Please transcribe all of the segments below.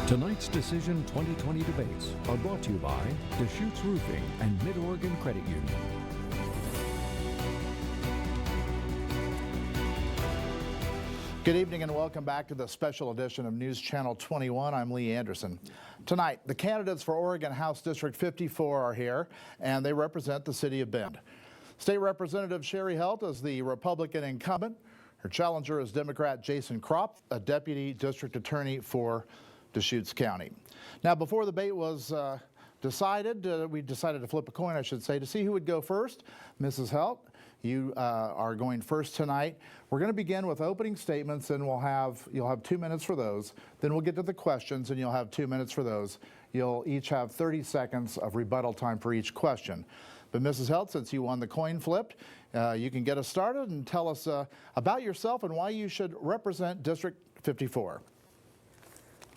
Tonight's Decision 2020 debates are brought to you by Deschutes Roofing and Mid-Oregon Credit Union. Good evening and welcome back to the special edition of News Channel 21. I'm Lee Anderson. Tonight, the candidates for Oregon House District 54 are here, and they represent the city of Bend. State Representative Sherry Helt is the Republican incumbent. Her challenger is Democrat Jason Kropf, a deputy district attorney for Deschutes County. Now, before the debate was decided, we decided to flip a coin, I should say, to see who would go first. Mrs. Helt, you are going first tonight. We're going to begin with opening statements, and you'll have 2 minutes for those. Then we'll get to the questions, and you'll have 2 minutes for those. You'll each have 30 seconds of rebuttal time for each question. But Mrs. Helt, since you won the coin flip, you can get us started and tell us about yourself and why you should represent District 54.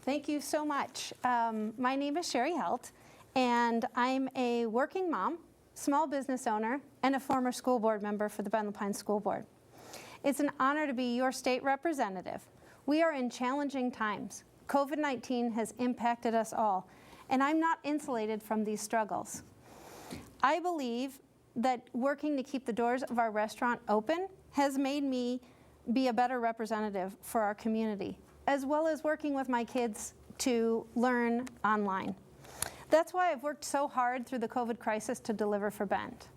Thank you so much. My name is Sherry Helt, and I'm a working mom, small business owner, and a former school board member for the Bend Pines School Board. It's an honor to be your state representative. We are in challenging times. COVID-19 has impacted us all, and I'm not insulated from these struggles. I believe that working to keep the doors of our restaurant open has made me be a better representative for our community, as well as working with my kids to learn online. That's why I've worked so hard through the COVID crisis to deliver for Bend.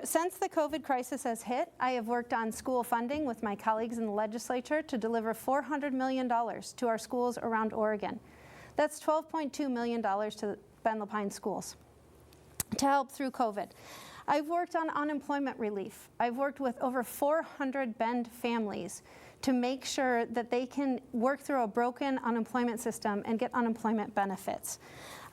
Since the COVID crisis has hit, I have worked on school funding with my colleagues in the legislature to deliver $400 million to our schools around Oregon. That's $12.2 million to Bend Pines schools to help through COVID. I've worked on unemployment relief. I've worked with over 400 Bend families to make sure that they can work through a broken unemployment system and get unemployment benefits.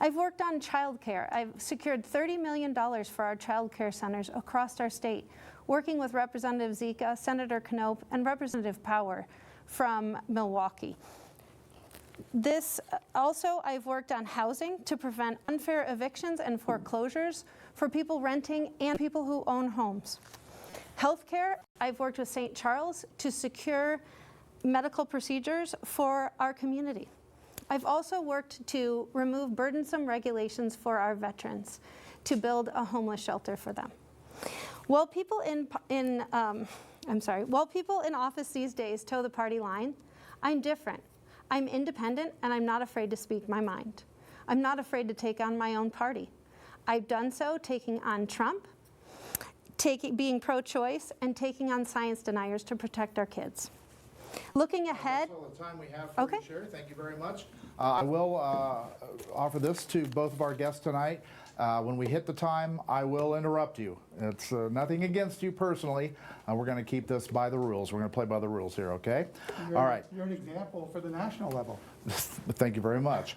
I've worked on childcare. I've secured $30 million for our childcare centers across our state, working with Representative Zika, Senator Knopp, and Representative Power from Milwaukee. I've worked on housing to prevent unfair evictions and foreclosures for people renting and people who own homes. Healthcare, I've worked with St. Charles to secure medical procedures for our community. I've also worked to remove burdensome regulations for our veterans, to build a homeless shelter for them. While people in office these days toe the party line, I'm different. I'm independent, and I'm not afraid to speak my mind. I'm not afraid to take on my own party. I've done so taking on Trump, being pro-choice, and taking on science deniers to protect our kids. Looking ahead. That's all the time we have for you, Sherry. Thank you very much. I will offer this to both of our guests tonight. When we hit the time, I will interrupt you. It's nothing against you personally. We're going to keep this by the rules. We're going to play by the rules here, okay? All right. You're an example for the national level. Thank you very much.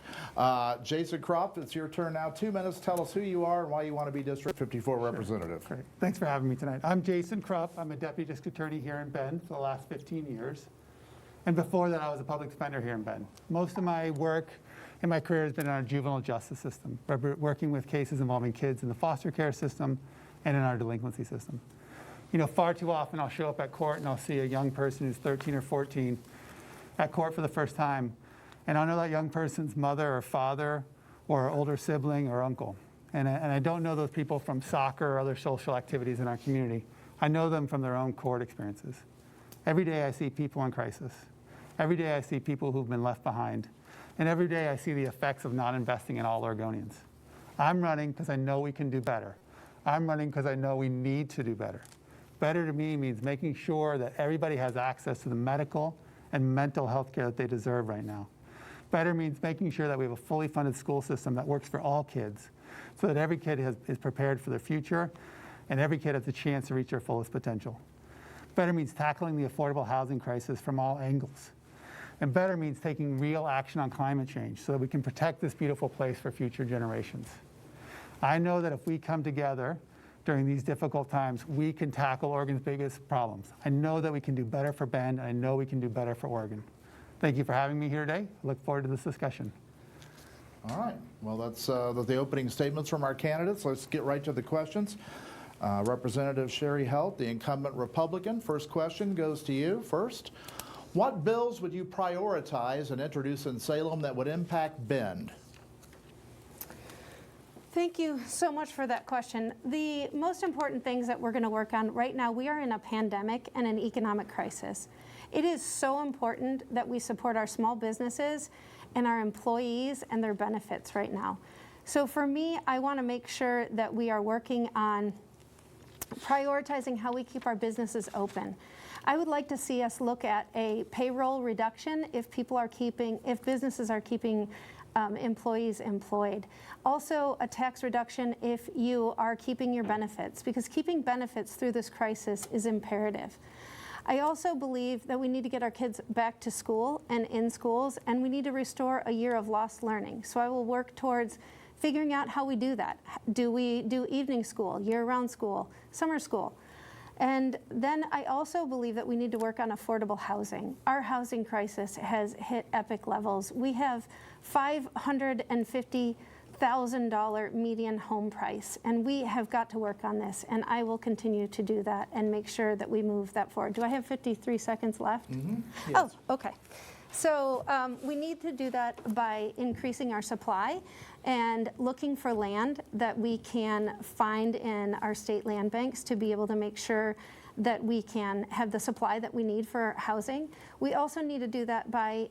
Jason Kropf, it's your turn now. 2 minutes. Tell us who you are and why you want to be District 54 representative. Great. Thanks for having me tonight. I'm Jason Kropf. I'm a deputy district attorney here in Bend for the last 15 years. And before that, I was a public defender here in Bend. Most of my work in my career has been in our juvenile justice system, working with cases involving kids in the foster care system and in our delinquency system. You know, far too often I'll show up at court and I'll see a young person who's 13 or 14 at court for the first time, and I'll know that young person's mother or father or older sibling or uncle. And I don't know those people from soccer or other social activities in our community. I know them from their own court experiences. Every day I see people in crisis. Every day I see people who've been left behind. And every day I see the effects of not investing in all Oregonians. I'm running because I know we can do better. I'm running because I know we need to do better. Better to me means making sure that everybody has access to the medical and mental health care that they deserve right now. Better means making sure that we have a fully funded school system that works for all kids, so that every kid is prepared for their future and every kid has a chance to reach their fullest potential. Better means tackling the affordable housing crisis from all angles. And better means taking real action on climate change so that we can protect this beautiful place for future generations. I know that if we come together during these difficult times, we can tackle Oregon's biggest problems. I know that we can do better for Bend, and I know we can do better for Oregon. Thank you for having me here today. I look forward to this discussion. All right. Well, that's the opening statements from our candidates. Let's get right to the questions. Representative Sherry Helt, the incumbent Republican. First question goes to you first. What bills would you prioritize and introduce in Salem that would impact Bend? Thank you so much for that question. The most important things that we're going to work on right now, we are in a pandemic and an economic crisis. It is so important that we support our small businesses and our employees and their benefits right now. So for me, I want to make sure that we are working on prioritizing how we keep our businesses open. I would like to see us look at a payroll reduction if businesses are keeping employees employed. Also, a tax reduction if you are keeping your benefits, because keeping benefits through this crisis is imperative. I also believe that we need to get our kids back to school and in schools, and we need to restore a year of lost learning. So I will work towards figuring out how we do that. Do we do evening school, year-round school, summer school? And then I also believe that we need to work on affordable housing. Our housing crisis has hit epic levels. We have $550,000 median home price, and we have got to work on this, and I will continue to do that and make sure that we move that forward. Do I have 53 seconds left? Mm-hmm. Yes. Oh, okay. So we need to do that by increasing our supply and looking for land that we can find in our state land banks to be able to make sure that we can have the supply that we need for housing. We also need to do that by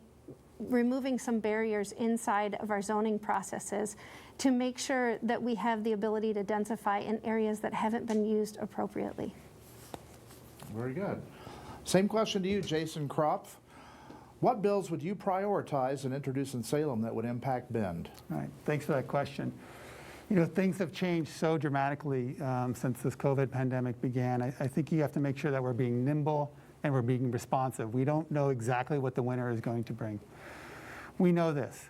removing some barriers inside of our zoning processes to make sure that we have the ability to densify in areas that haven't been used appropriately. Very good. Same question to you, Jason Kropf. What bills would you prioritize and introduce in Salem that would impact Bend? All right, thanks for that question. You know, things have changed so dramatically since this COVID pandemic began. I think you have to make sure that we're being nimble and we're being responsive. We don't know exactly what the winter is going to bring. We know this.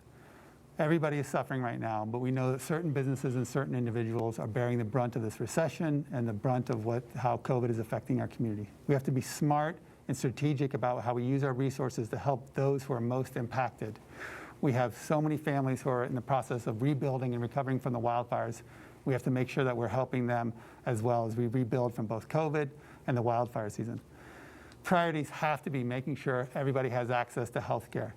Everybody is suffering right now, but we know that certain businesses and certain individuals are bearing the brunt of this recession and the brunt of how COVID is affecting our community. We have to be smart and strategic about how we use our resources to help those who are most impacted. We have so many families who are in the process of rebuilding and recovering from the wildfires. We have to make sure that we're helping them as well as we rebuild from both COVID and the wildfire season. Priorities have to be making sure everybody has access to health care.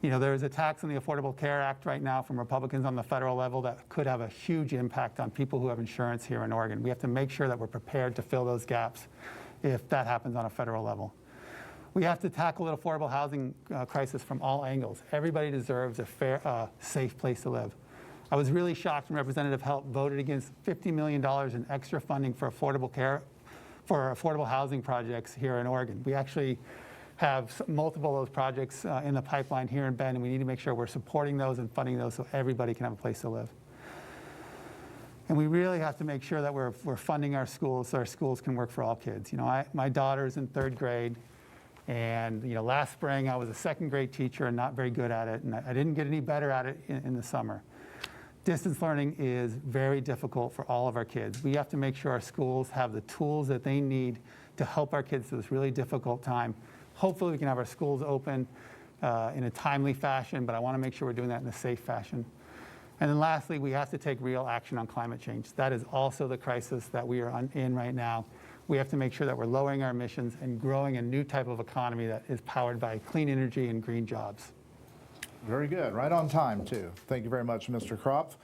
You know, there is a tax on the Affordable Care Act right now from Republicans on the federal level that could have a huge impact on people who have insurance here in Oregon. We have to make sure that we're prepared to fill those gaps if that happens on a federal level. We have to tackle the affordable housing crisis from all angles. Everybody deserves a fair, safe place to live. I was really shocked when Representative Helt voted against $50 million in extra funding for affordable housing projects here in Oregon. We actually have multiple of those projects in the pipeline here in Bend, and we need to make sure we're supporting those and funding those so everybody can have a place to live. And we really have to make sure that we're funding our schools so our schools can work for all kids. You know, my daughter's in 3rd grade, and you know, last spring I was a 2nd grade teacher and not very good at it, and I didn't get any better at it in the summer. Distance learning is very difficult for all of our kids. We have to make sure our schools have the tools that they need to help our kids through this really difficult time. Hopefully we can have our schools open in a timely fashion, but I want to make sure we're doing that in a safe fashion. And then lastly, we have to take real action on climate change. That is also the crisis that we are in right now. We have to make sure that we're lowering our emissions and growing a new type of economy that is powered by clean energy and green jobs. Very good. Right on time, too. Thank you very much, Mr. Kropf.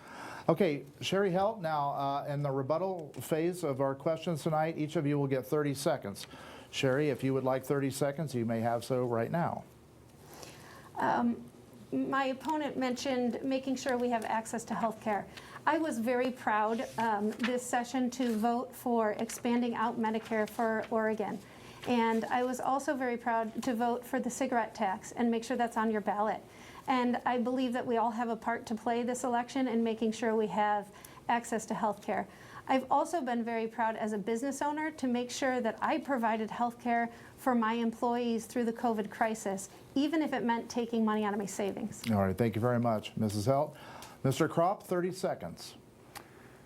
Okay, Sherry Helt, now in the rebuttal phase of our questions tonight, each of you will get 30 seconds. Sherry, if you would like 30 seconds, you may have so right now. My opponent mentioned making sure we have access to health care. I was very proud this session to vote for expanding out Medicare for Oregon. And I was also very proud to vote for the cigarette tax and make sure that's on your ballot. And I believe that we all have a part to play this election in making sure we have access to health care. I've also been very proud as a business owner to make sure that I provided health care for my employees through the COVID crisis, even if it meant taking money out of my savings. All right, thank you very much, Mrs. Helt. Mr. Kropf, 30 seconds.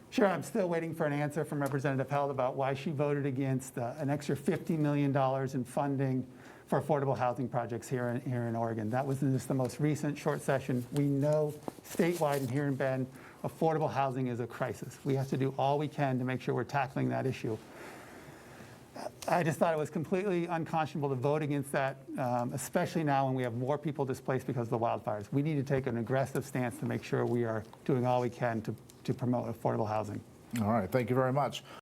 Sure, I'm still waiting for an answer from Representative Helt about why she voted against an extra $50 million in funding for affordable housing projects here in Oregon. That was in just the most recent short session. We know statewide and here in Bend, affordable housing is a crisis. We have to do all we can to make sure we're tackling that issue. I just thought it was completely unconscionable to vote against that, especially now when we have more people displaced because of the wildfires. We need to take an aggressive stance to make sure we are doing all we can to promote affordable housing. All right, thank you very much.